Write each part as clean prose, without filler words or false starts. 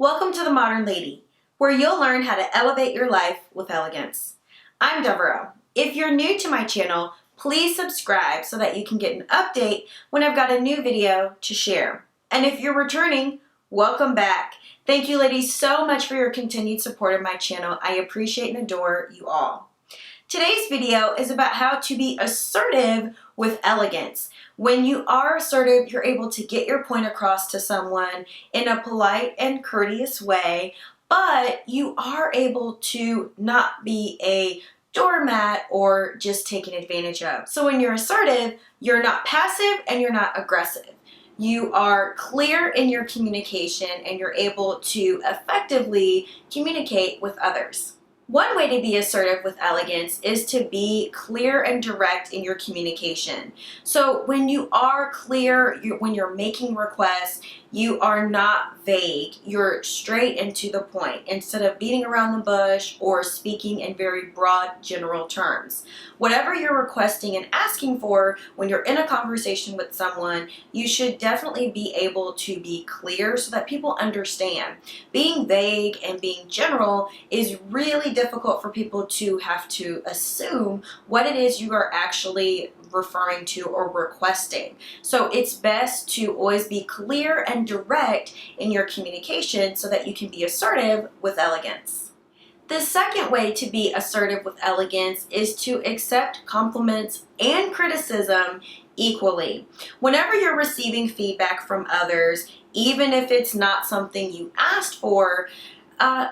Welcome to The Modern Lady, where you'll learn how to elevate your life with elegance. I'm Devereaux. If you're new to my channel, please subscribe so that you can get an update when I've got a new video to share. And if you're returning, welcome back. Thank you ladies so much for your continued support of my channel. I appreciate and adore you all. Today's video is about how to be assertive with elegance. When you are assertive, you're able to get your point across to someone in a polite and courteous way, but you are able to not be a doormat or just taken advantage of. So when you're assertive, you're not passive and you're not aggressive. You are clear in your communication and you're able to effectively communicate with others. One way to be assertive with elegance is to be clear and direct in your communication. So when you are clear, when you're making requests, you are not vague. You're straight and to the point instead of beating around the bush or speaking in very broad general terms. Whatever you're requesting and asking for when you're in a conversation with someone, you should definitely be able to be clear so that people understand. Being vague and being general is really difficult for people to have to assume what it is you are actually referring to or requesting. So it's best to always be clear and direct in your communication so that you can be assertive with elegance. The second way to be assertive with elegance is to accept compliments and criticism equally. Whenever you're receiving feedback from others, even if it's not something you asked for,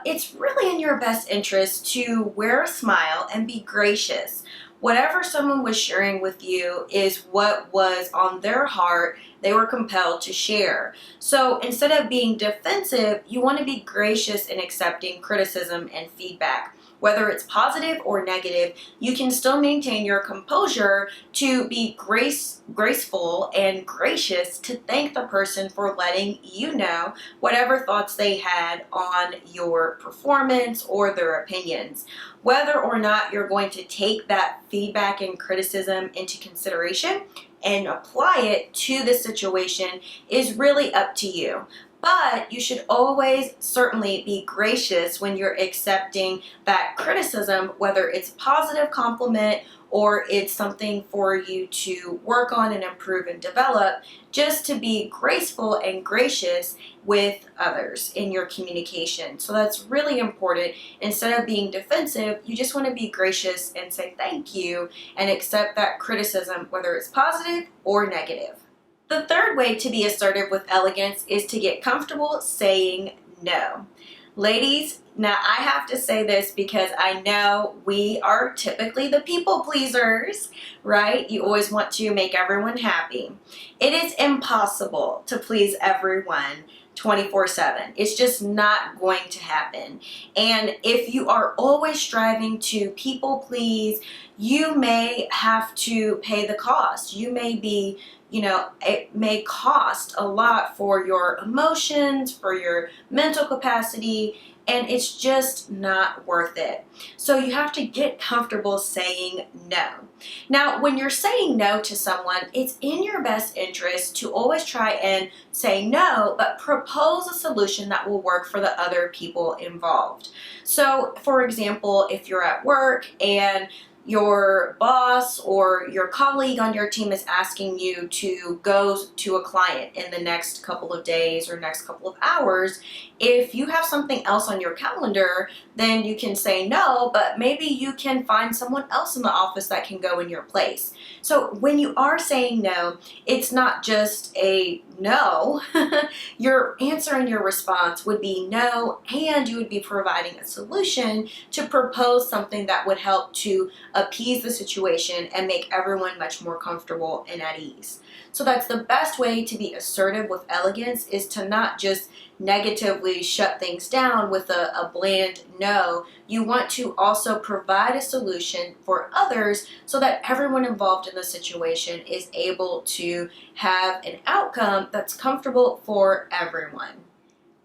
it's really in your best interest to wear a smile and be gracious. Whatever someone was sharing with you is what was on their heart, they were compelled to share. So instead of being defensive, you want to be gracious in accepting criticism and feedback. Whether it's positive or negative, you can still maintain your composure to be graceful and gracious to thank the person for letting you know whatever thoughts they had on your performance or their opinions. Whether or not you're going to take that feedback and criticism into consideration and apply it to the situation is really up to you. But you should always certainly be gracious when you're accepting that criticism, whether it's a positive compliment or it's something for you to work on and improve and develop, just to be graceful and gracious with others in your communication. So that's really important. Instead of being defensive, you just want to be gracious and say thank you and accept that criticism, whether it's positive or negative. The third way to be assertive with elegance is to get comfortable saying no. Ladies, now I have to say this because I know we are typically the people pleasers, right? You always want to make everyone happy. It is impossible to please everyone 24/7. It's just not going to happen. And if you are always striving to people please, you may have to pay the cost. You may be it may cost a lot for your emotions, for your mental capacity, and it's just not worth it. So you have to get comfortable saying no. Now, when you're saying no to someone, it's in your best interest to always try and say no, but propose a solution that will work for the other people involved. So, for example, if you're at work and your boss or your colleague on your team is asking you to go to a client in the next couple of days or next couple of hours, if you have something else on your calendar, then you can say no, but maybe you can find someone else in the office that can go in your place. So when you are saying no, it's not just a no. Your answer and your response would be no, and you would be providing a solution to propose something that would help to appease the situation and make everyone much more comfortable and at ease. So that's the best way to be assertive with elegance, is to not just negatively shut things down with a bland no. You want to also provide a solution for others so that everyone involved in the situation is able to have an outcome that's comfortable for everyone.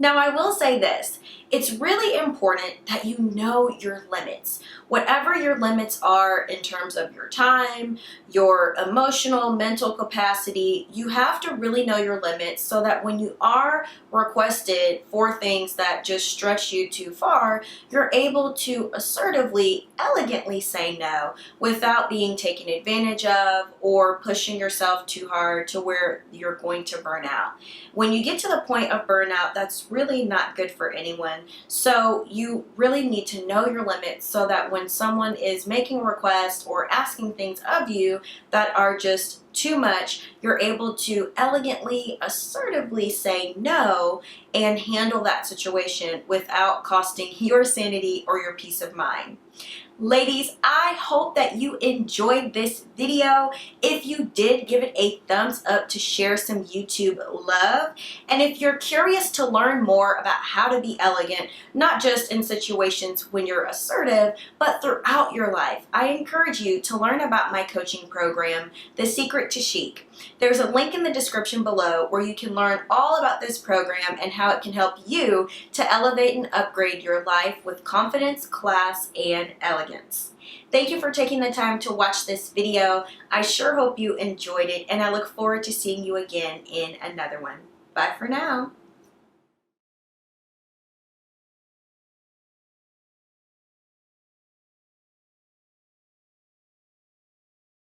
Now, I will say this, it's really important that you know your limits. Whatever your limits are in terms of your time, your emotional, mental capacity, you have to really know your limits so that when you are requested for things that just stretch you too far, you're able to assertively, elegantly say no without being taken advantage of or pushing yourself too hard to where you're going to burn out. When you get to the point of burnout, that's really not good for anyone. So you really need to know your limits so that when someone is making requests or asking things of you that are just too much, you're able to elegantly, assertively say no and handle that situation without costing your sanity or your peace of mind. Ladies, I hope that you enjoyed this video. If you did, give it a thumbs up to share some YouTube love. And if you're curious to learn more about how to be elegant, not just in situations when you're assertive, but throughout your life, I encourage you to learn about my coaching program, The Secret to Chic. There's a link in the description below where you can learn all about this program and how it can help you to elevate and upgrade your life with confidence, class, and elegance. Thank you for taking the time to watch this video. I sure hope you enjoyed it, and I look forward to seeing you again in another one. Bye for now.